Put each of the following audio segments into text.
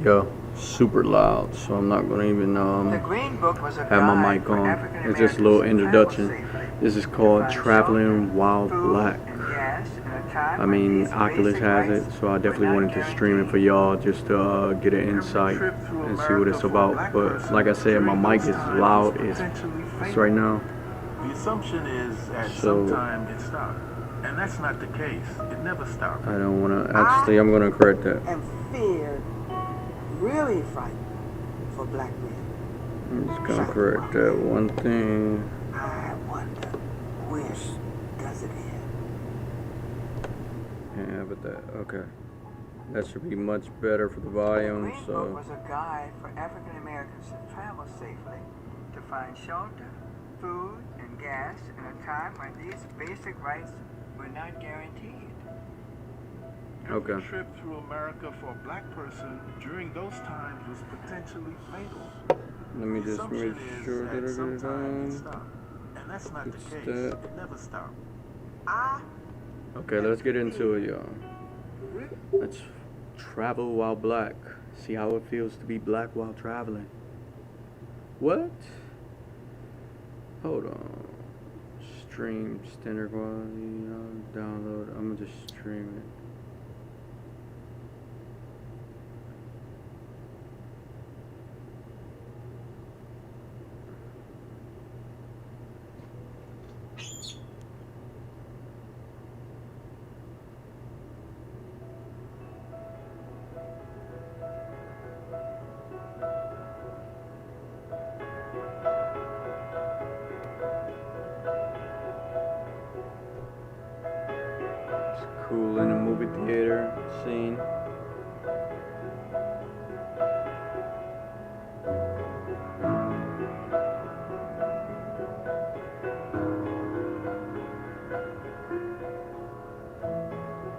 Yo, super loud, so I'm not gonna even The Green Book was a have my guide mic for on. African It's just a Americans little to travel introduction. safely, This is to called find shelter, Traveling While food, Black. and gas in a time I when mean, these Oculus basic has rights it, so I were definitely not wanted to stream it for guaranteed. y'all just to get an insight Trip through and see what America it's for a about. black But like person I said, my during mic those is times was loud potentially it's fatal. right now. The assumption is at some So time it stopped, and that's not the case. It never stopped. I don't want to. Actually, I'm gonna correct that. And feared, really frightened for black men. I'm just gonna correct that one thing. I wonder, which does it end? Yeah, but that okay. That should be much better for the The volume. Green Book So was a guide for African Americans to travel safely, to find shelter, food, and gas in a time when these basic rights were not guaranteed. Every okay. trip through America for a black person during those times was potentially fatal. Let me The just make assumption is sure that I at get some it time it on. stopped, and that's not the Fix case. that. It never stopped. I Okay, let's get into it, y'all. Let's travel while black. See how it feels to be black while traveling. What? Hold on. Stream standard quality. Download. I'm gonna just stream it. It's cool in the movie theater scene.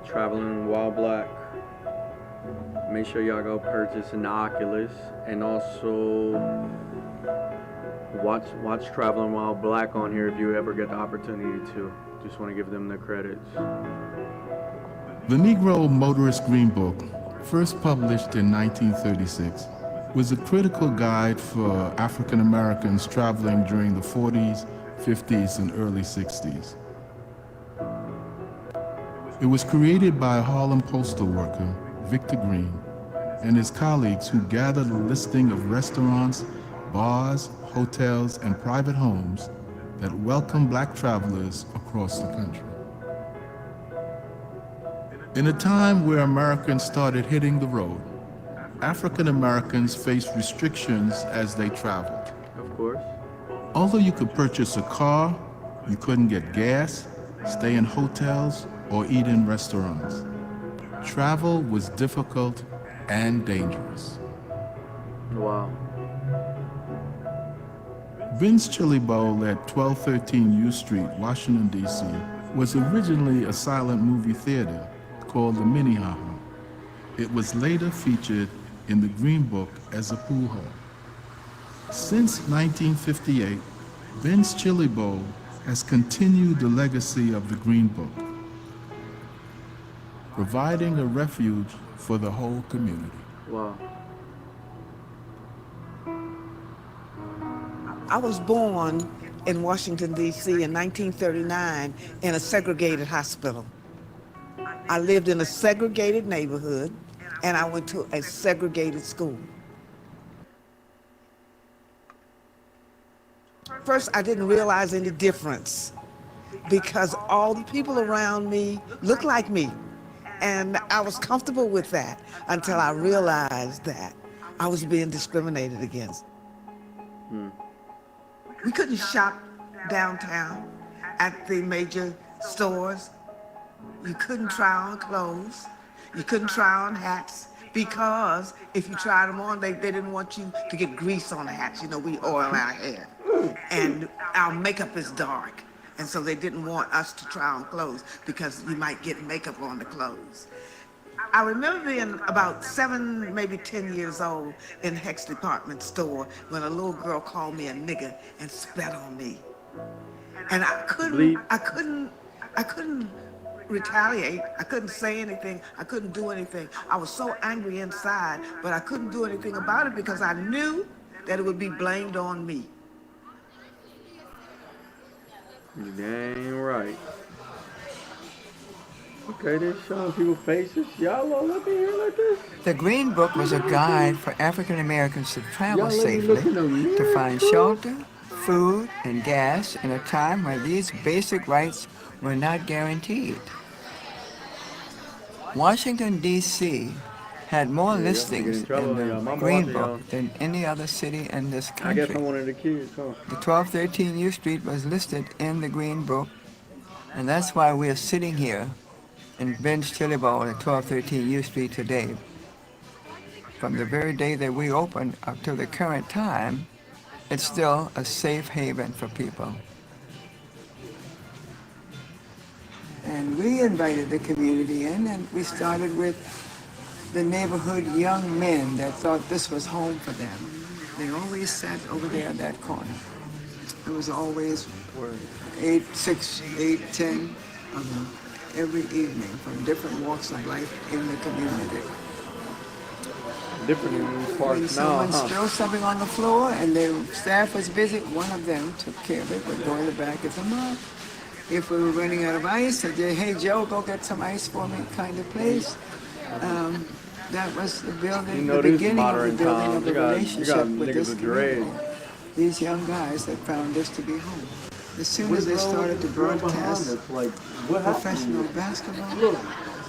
Traveling while black. Make sure y'all go purchase an Oculus and also watch Traveling While Black on here if you ever get the opportunity to. Just want to give them the credits. The Negro Motorist Green Book, first published in 1936, was a critical guide for African Americans traveling during the 40s, 50s, and early 60s. It was created by a Harlem postal worker, Victor Green, and his colleagues who gathered a listing of restaurants, bars, hotels, and private homes that welcome black travelers across the country. In a time where Americans started hitting the road, African Americans faced restrictions as they traveled. Of course. Although you could purchase a car, you couldn't get gas, stay in hotels, or eat in restaurants. Travel was difficult and dangerous. Wow. Ben's Chili Bowl at 1213 U Street, Washington, D.C. was originally a silent movie theater called the Minnehaha. It was later featured in the Green Book as a pool hall. Since 1958, Ben's Chili Bowl has continued the legacy of the Green Book, providing a refuge for the whole community. Wow. I was born in Washington, D.C. in 1939 in a segregated hospital. I lived in a segregated neighborhood, and I went to a segregated school. First, I didn't realize any difference because all the people around me looked like me, and I was comfortable with that until I realized that I was being discriminated against. We couldn't shop downtown at the major stores. You couldn't try on clothes. You couldn't try on hats because if you tried them on, they didn't want you to get grease on the hats. You know, we oil our hair. And our makeup is dark. And so they didn't want us to try on clothes because you might get makeup on the clothes. I remember being about 7, maybe 10 years old in Hecht's department store when a little girl called me a nigger and spat on me. And I couldn't retaliate. I couldn't say anything. I couldn't do anything. I was so angry inside, but I couldn't do anything about it because I knew that it would be blamed on me. You dang right. Okay, they're showing people faces. Y'all all look in here like this. The Green Book was a guide for African Americans to travel Y'all let me safely, look in the mirror, to find too? shelter, food, and gas in a time when these basic rights were not guaranteed. Washington, D.C. had more Yeah, y'all finna get listings in trouble. in the Y'all mama Green watching y'all. Book than any other city in this I guess country. I'm one of the kids, huh? The 1213 U Street was listed in the Green Book, and that's why we're sitting here in Ben's Chili Bowl at 1213 U Street today. From the very day that we opened up to the current time, it's still a safe haven for people. And we invited the community in, and we started with the neighborhood young men that thought this was home for them. They always sat over there in that corner. There was always 8, 6, 8, 10 of them every evening from different walks of life in the community. Different in these When parts now, someone huh? spilled something on the floor and their staff was busy, one of them took care of it, would go in the back of the mug. If we were running out of ice, I'd say, hey, Joe, go get some ice for me, kind of place. That was the building, You know, the these beginning of the modern building times, of the you got relationship with niggas this with community. dreads. These young guys that found this to be home. As soon as they started to broadcast professional basketball,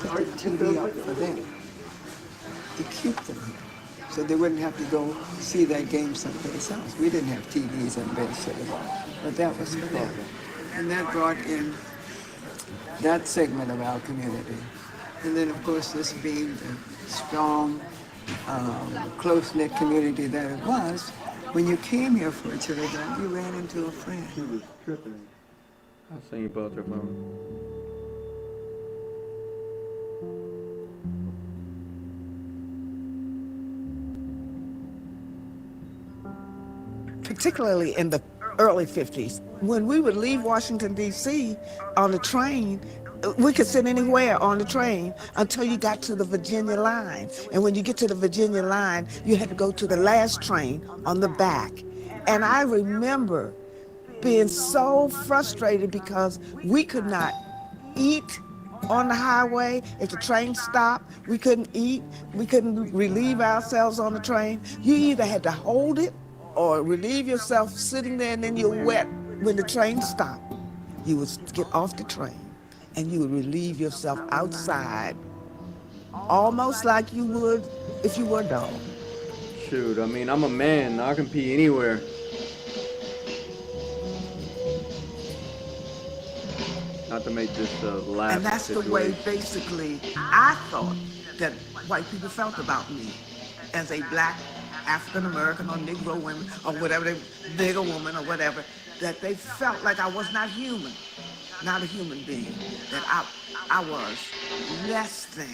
put the TV up for them to keep them here, so they wouldn't have to go see that game someplace else. We didn't have TVs in Bay City, but that was for them. And that brought in that segment of our community. And then, of course, this being the strong, close-knit community that it was, when you came here for a chili dog, you ran into a friend. She was tripping. I seen you both your phone. Particularly in the early 50s. When we would leave Washington, D.C. on the train, we could sit anywhere on the train until you got to the Virginia line. And when you get to the Virginia line, you had to go to the last train on the back. And I remember being so frustrated because we could not eat on the highway. If the train stopped, we couldn't eat. We couldn't relieve ourselves on the train. You either had to hold it or relieve yourself sitting there, and then you're wet when the train stopped. You would get off the train and you would relieve yourself outside, almost like you would if you were a dog. Shoot, I mean, I'm a man. I can pee anywhere. Not to make this a laugh And that's the way, basically, I thought that white people felt about me as a black African American or Negro woman or whatever, nigger woman or whatever, that they felt like I was not human, not a human being, that I was less than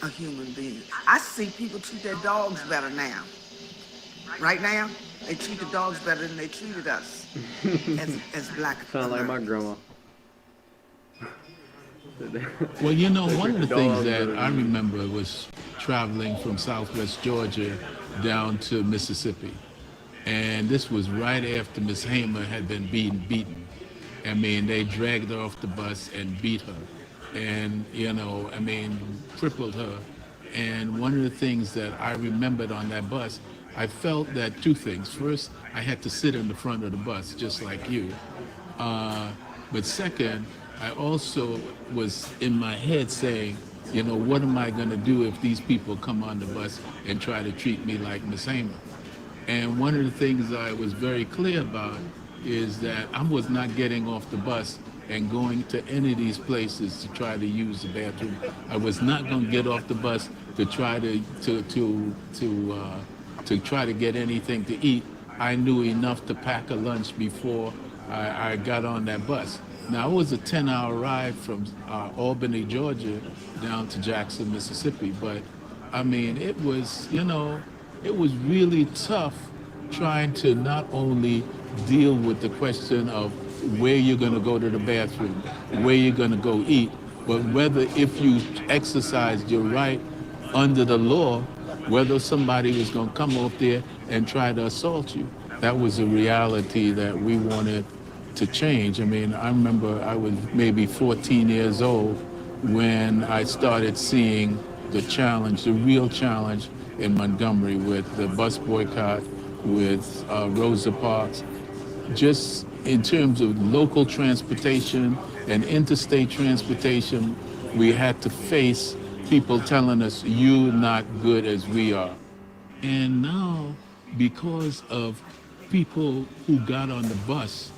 a human being. I see people treat their dogs better now. Right now, they treat the dogs better than they treated us as black Sound like my Americans. grandma. Well, you know, one of the things Dogs that better I than- remember was traveling from Southwest Georgia down to Mississippi. And this was right after Miss Hamer had been beaten. I mean, they dragged her off the bus and beat her. And, you know, I mean, crippled her. And one of the things that I remembered on that bus, I felt that two things. First, I had to sit in the front of the bus, just like you. But second, I also was in my head saying, you know, what am I going to do if these people come on the bus and try to treat me like Miss Hamer? And one of the things I was very clear about is that I was not getting off the bus and going to any of these places to try to use the bathroom. I was not going to get off the bus to try to try to get anything to eat. I knew enough to pack a lunch before I got on that bus. Now, it was a 10-hour ride from Albany, Georgia, down to Jackson, Mississippi. But, I mean, it was, you know, it was really tough trying to not only deal with the question of where you're going to go to the bathroom, where you're going to go eat, but whether if you exercised your right under the law, whether somebody was going to come up there and try to assault you. That was a reality that we wanted to change. I mean, I remember I was maybe 14 years old when I started seeing the challenge, the real challenge in Montgomery with the bus boycott, with Rosa Parks, just in terms of local transportation and interstate transportation, we had to face people telling us, you're not good as we are. And now, because of people who got on the bus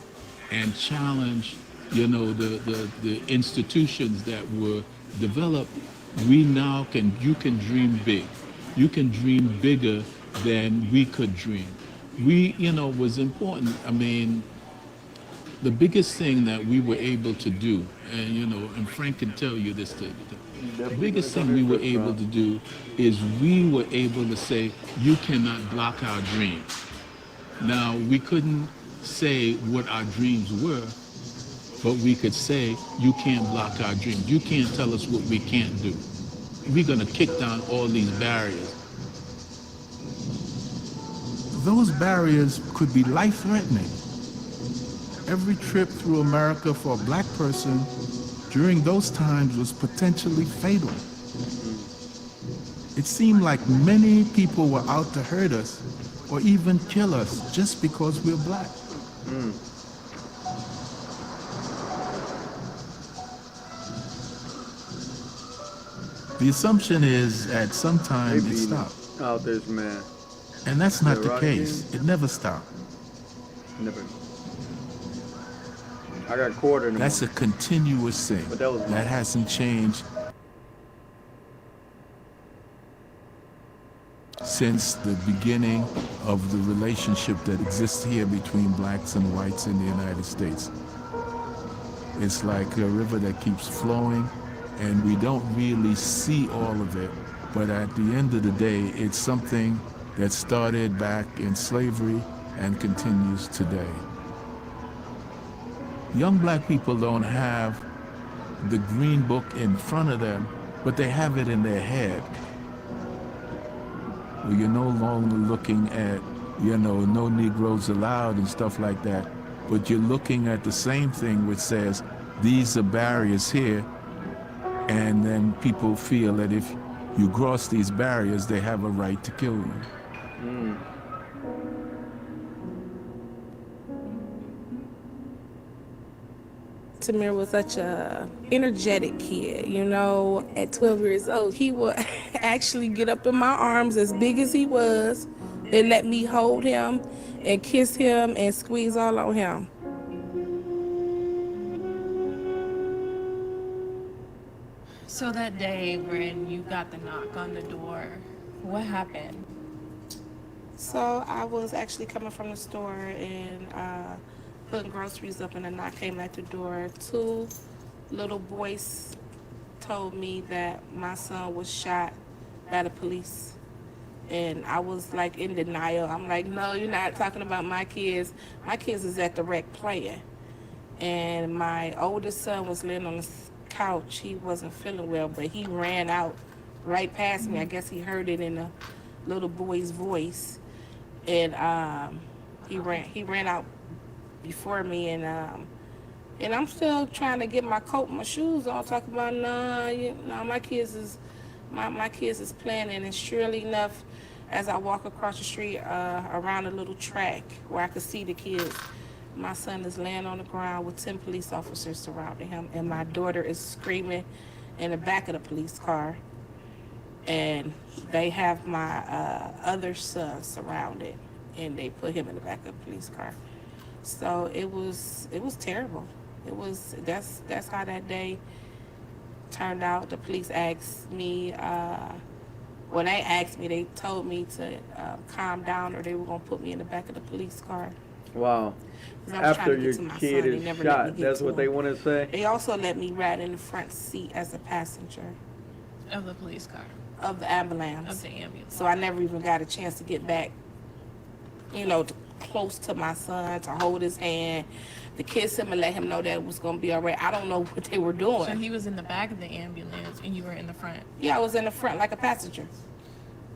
and challenged, the institutions that were developed, you can dream big. You can dream bigger than we could dream. Was important. I mean, the biggest thing that we were able to do, and Frank can tell you this, the biggest thing we were able to do is we were able to say, you cannot block our dreams. Now, we couldn't say what our dreams were, but we could say, you can't block our dreams. You can't tell us what we can't do. We're going to kick down all these barriers. Those barriers could be life-threatening. Every trip through America for a black person during those times was potentially fatal. It seemed like many people were out to hurt us or even kill us just because we're black. The assumption is at some time it stopped. Out this man. And that's not the case. It never stopped. Never. I got quartered in the That's a continuous thing. But that was that hasn't changed since the beginning of the relationship that exists here between blacks and whites in the United States. It's like a river that keeps flowing, and we don't really see all of it, but at the end of the day, it's something that started back in slavery and continues today. Young black people don't have the green book in front of them, but they have it in their head. Well, you're no longer looking at, no Negroes allowed and stuff like that, but you're looking at the same thing which says, these are barriers here, and then people feel that if you cross these barriers, they have a right to kill you. Tamir was such a energetic kid, At 12 years old, he would actually get up in my arms as big as he was and let me hold him and kiss him and squeeze all on him. So that day when you got the knock on the door, what happened? So I was actually coming from the store and putting groceries up, and a knock came at the door. 2 little boys told me that my son was shot by the police. And I was like in denial. I'm like, no, you're not talking about my kids. My kids is at the rec playing. And my oldest son was laying on the couch. He wasn't feeling well, but he ran out right past me. I guess he heard it in the little boy's voice. And he ran out before me, and I'm still trying to get my coat and my shoes on, talking about my kids is playing. And surely enough, as I walk across the street around a little track where I could see the kids, my son is laying on the ground with 10 police officers surrounding him, and my daughter is screaming in the back of the police car, and they have my other son surrounded, and they put him in the back of the police car. So it was terrible. That's how that day turned out. The police asked me, when they asked me, they told me to calm down or they were going to put me in the back of the police car. Wow. After your kid is shot, that's what they want to say? They also let me ride in the front seat as a passenger. Of the police car? Of the ambulance. Of the ambulance. So I never even got a chance to get back, to close to my son to hold his hand, to kiss him and let him know that it was going to be all right. I don't know what they were doing. So he was in the back of the ambulance and you were in the front. Yeah, I was in the front like a passenger.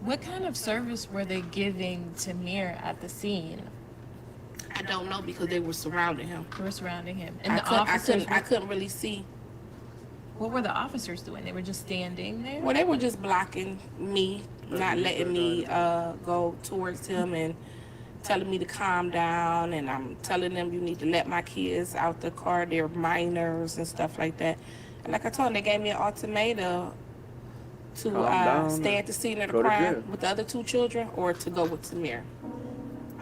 What kind of service were they giving Tamir at the scene? I don't know because they were surrounding him. They were surrounding him. And I couldn't really see. What were the officers doing? They were just standing there? Well, they were just blocking me, not letting me go towards him and telling me to calm down. And I'm telling them you need to let my kids out the car. They're minors and stuff like that. And like I told them, they gave me an ultimatum to stay at the scene of the crime with the other 2 children or to go with Tamir.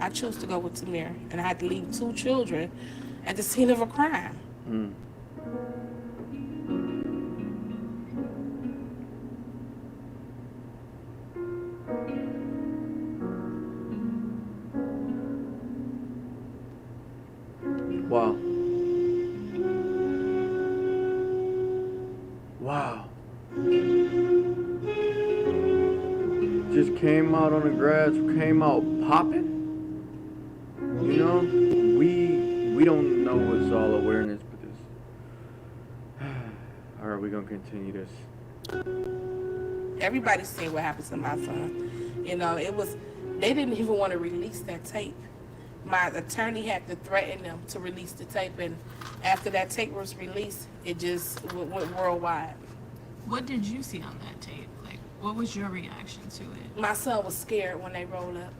I chose to go with Tamir, and I had to leave 2 children at the scene of a crime. Wow. Wow. Just came out on the grass, came out popping. You know, we don't know what's all awareness, but this. All right, we're gonna continue this. Everybody's seen what happened to my son. You know, they didn't even want to release that tape. My attorney had to threaten them to release the tape, and after that tape was released, it just went worldwide. What did you see on that tape? Like, what was your reaction to it? My son was scared when they rolled up.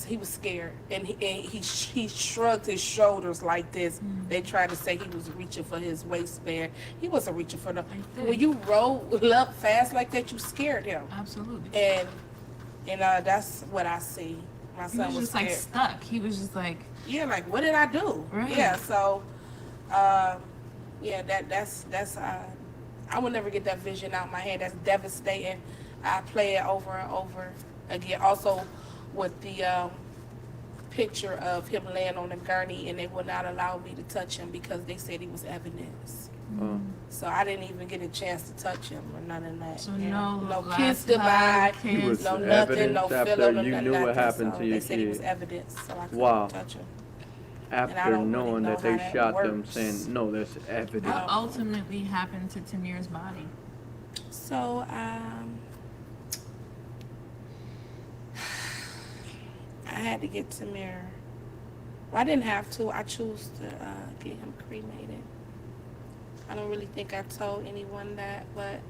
He was scared, and he shrugged his shoulders like this. They tried to say he was reaching for his waistband. He wasn't reaching for the. When you roll up fast like that, you scared him. Absolutely. And that's what I see. My son was just scared. like stuck. He was just like, yeah, like what did I do? Right. Yeah, so that's I will never get that vision out of my head. That's devastating. I play it over and over again. Also with the picture of him laying on the gurney, and they would not allow me to touch him because they said he was evidence. So I didn't even get a chance to touch him or none of that. so no kiss goodbye, He was no nothing, evidence no after filler, no you nothing. knew what happened So to your they said he was kid. evidence, so I couldn't Wow. touch him. And I After don't knowing really know that they how that shot them, works. saying no, that's evidence. what ultimately happened to Tamir's body? So I had to get Tamir. Well, I didn't have to. I chose to get him cremated. I don't really think I told anyone that, but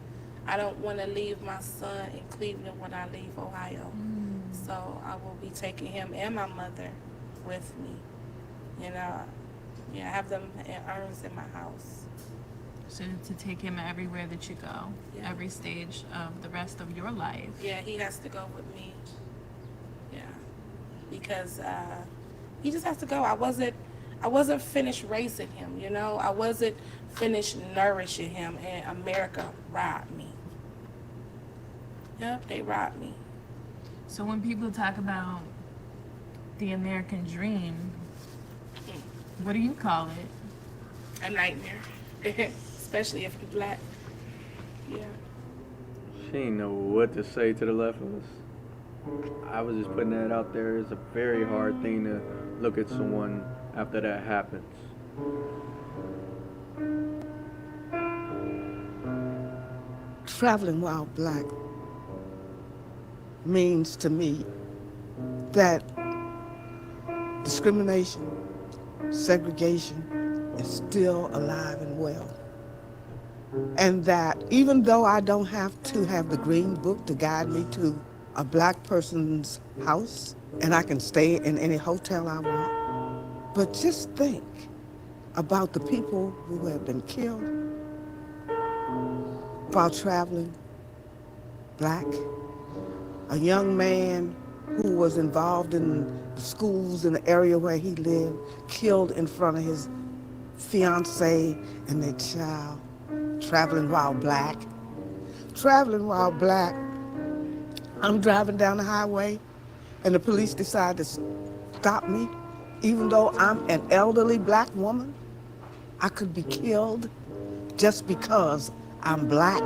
I don't want to leave my son in Cleveland when I leave Ohio. So I will be taking him and my mother with me. You know, yeah, I have them in urns in my house. So to take him everywhere that you go, Yeah. every stage of the rest of your life. Yeah, he has to go with me. Yeah, because he just has to go. I wasn't finished raising him. You know, I wasn't finished nourishing him, and America robbed me. Yep, they robbed me. So when people talk about the American dream, what do you call it? A nightmare, especially if you're black. Yeah. She didn't know what to say to the left of us. I was just putting that out there. It's a very hard thing to look at someone after that happens. Traveling while black means to me that discrimination, segregation is still alive and well. And that even though I don't have to have the green book to guide me to a black person's house, and I can stay in any hotel I want, but just think about the people who have been killed while traveling black. A young man who was involved in the schools in the area where he lived, killed in front of his fiancée and their child, traveling while black. Traveling while black, I'm driving down the highway and the police decide to stop me. Even though I'm an elderly black woman, I could be killed just because I'm black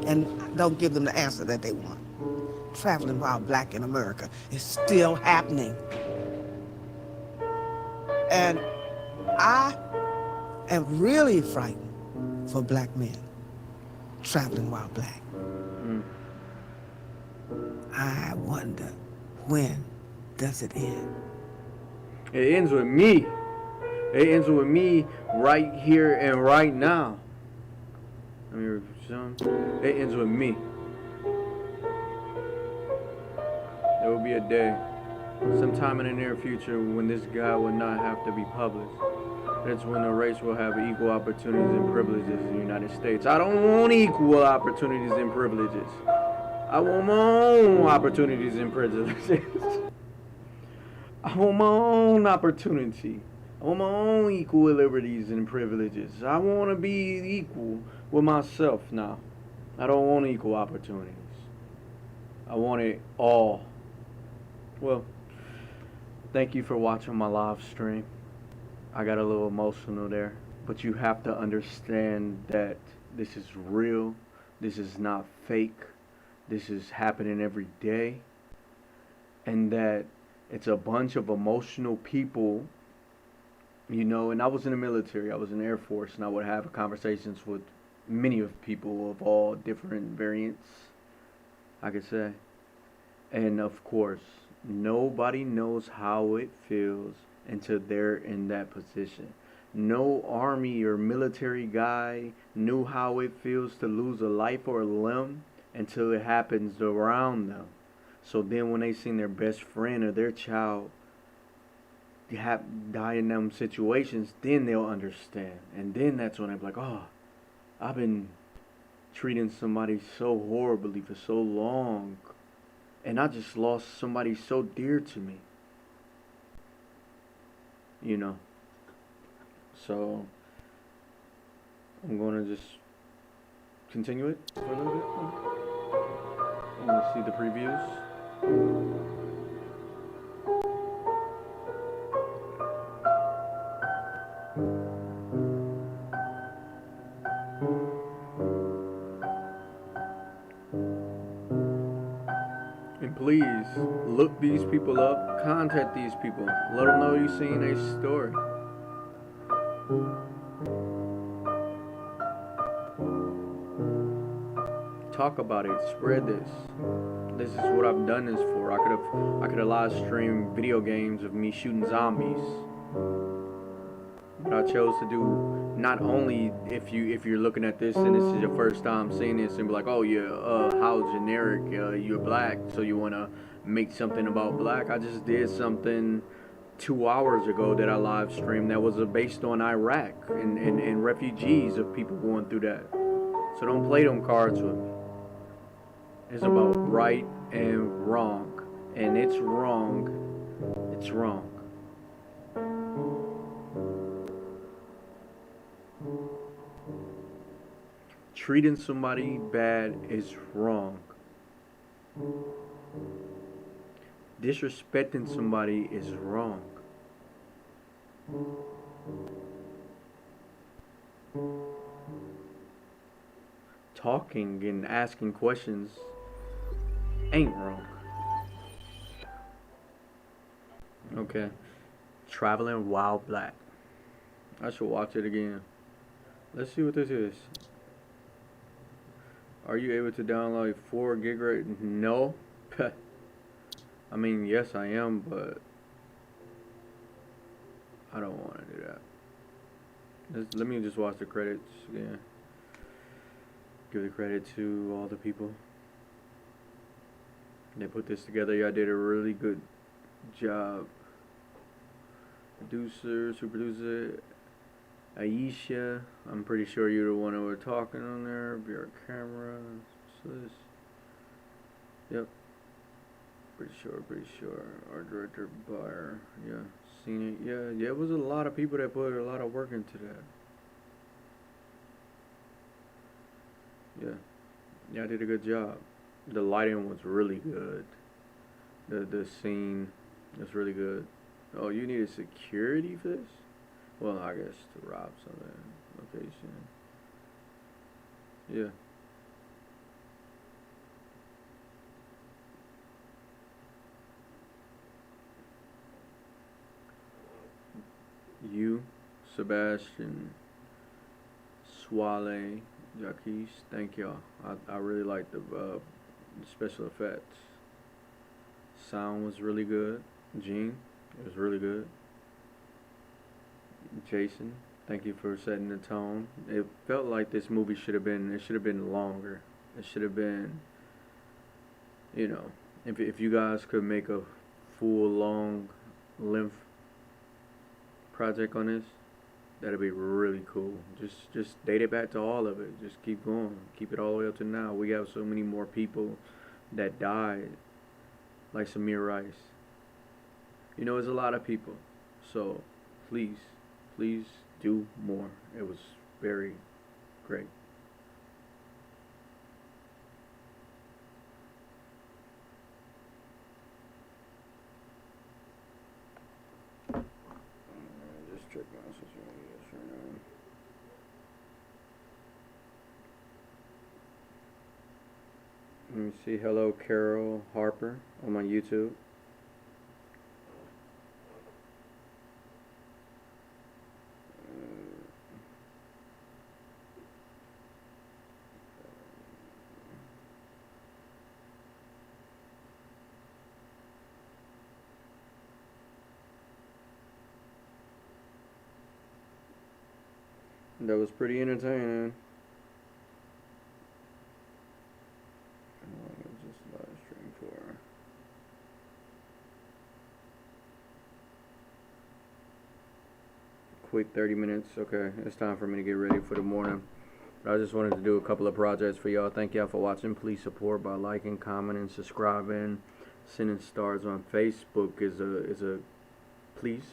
and don't give them the answer that they want. Traveling while black in America is still happening. And I am really frightened for black men traveling while black. I wonder, when does it end? It ends with me. It ends with me right here and right now. I mean, it ends with me. There will be a day, sometime in the near future, when this guy will not have to be published. That's when the race will have equal opportunities and privileges in the United States. I don't want equal opportunities and privileges. I want my own opportunities and privileges. I want my own opportunity. I want my own equal liberties and privileges. I want to be equal with myself now. I don't want equal opportunities. I want it all. Well, thank you for watching my live stream. I got a little emotional there, but you have to understand that this is real. This is not fake. This is happening every day. And that it's a bunch of emotional people, you know, and I was in the military, I was in the Air Force, and I would have conversations with many of people of all different variants, I could say. And of course, nobody knows how it feels until they're in that position. No army or military guy knew how it feels to lose a life or a limb until it happens around them. So then when they seen their best friend or their child die in them situations, then they'll understand. And then that's when they're like, oh, I've been treating somebody so horribly for so long, and I just lost somebody so dear to me. You know. So I'm gonna just continue it for a little bit. I'm gonna see the previews. And please look these people up, contact these people, let them know you've seen a story. Talk about it, spread this. This is what I've done this for. I could have live streamed video games of me shooting zombies. But I chose to do, not only if you're looking at this and this is your first time seeing this and be like, oh yeah, how generic, you're black, so you wanna make something about black. I just did something 2 hours ago that I live streamed that was based on Iraq and refugees of people going through that. So don't play them cards with me. It's about right and wrong. And it's wrong. It's wrong. Treating somebody bad is wrong. Disrespecting somebody is wrong. Talking and asking questions ain't wrong. Okay. Traveling while black. I should watch it again. Let's see what this is. Are you able to download 4 gig right? No. I mean, yes I am, but I don't want to do that. Let me just watch the credits again. Give the credit to all the people. They put this together. Y'all did a really good job. Producer, super producer, Aisha. I'm pretty sure you're the one who were talking on there. Be our camera. What's this? Yep. Pretty sure. Our director, buyer. Yeah. Seen it. Yeah. It was a lot of people that put a lot of work into that. Yeah, I did a good job. The lighting was really good. The scene was really good. Oh, you needed security for this? Well, I guess to rob something. Location. Yeah. Sebastian, Swale, Jaquez, thank y'all. I really like the special effects. Sound was really good. Gene, it was really good. Jason, thank you for setting the tone. It felt like this movie should have been longer. It should have been, you know, if you guys could make a full long length project on this, that'd be really cool. Just date it back to all of it. Just keep going. Keep it all the way up to now. We have so many more people that died, like Samir Rice. You know, it's a lot of people. So please do more. It was very great. Just check my social media right now. Let me see. Hello, Carol Harper on my YouTube. That was pretty entertaining. How long was this live stream for? Quick 30 minutes. Okay, it's time for me to get ready for the morning. But I just wanted to do a couple of projects for y'all. Thank y'all for watching. Please support by liking, commenting, subscribing, sending stars on Facebook is a please.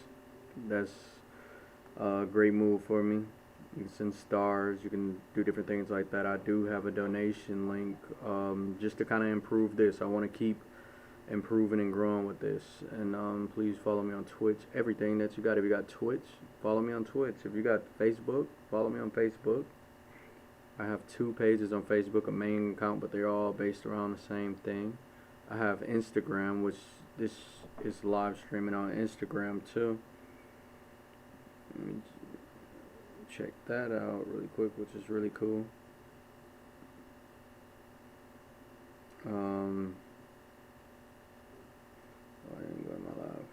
That's a great move for me. You can send stars, you can do different things like that. I do have a donation link just to kind of improve this. I want to keep improving and growing with this. And please follow me on Twitch. Everything that you got. If you got Twitch, follow me on Twitch. If you got Facebook, follow me on Facebook. I have 2 pages on Facebook, a main account, but they're all based around the same thing. I have Instagram, which this is live streaming on Instagram too. Let me check that out really quick, which is really cool. Oh, I didn't go in my live.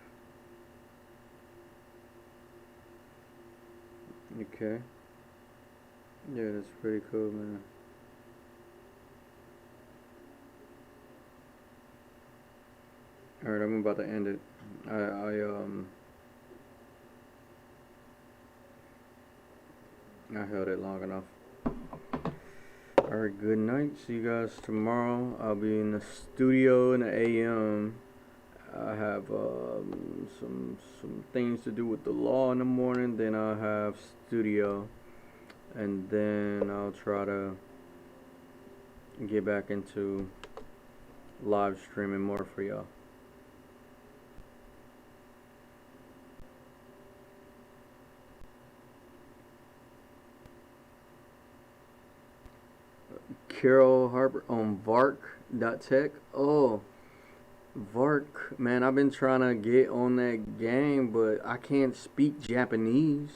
Okay. Yeah, that's pretty cool, man. Alright, I'm about to end it. I held it long enough. Alright, good night. See you guys tomorrow. I'll be in the studio in the AM. I have some things to do with the law in the morning. Then I'll have studio. And then I'll try to get back into live streaming more for y'all. Carol Harper on Vark.tech. Oh, Vark, man, I've been trying to get on that game, but I can't speak Japanese.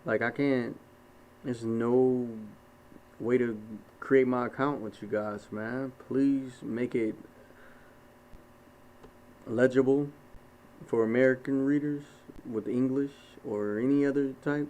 Like, I can't, there's no way to create my account with you guys, man. Please make it legible for American readers with English or any other type.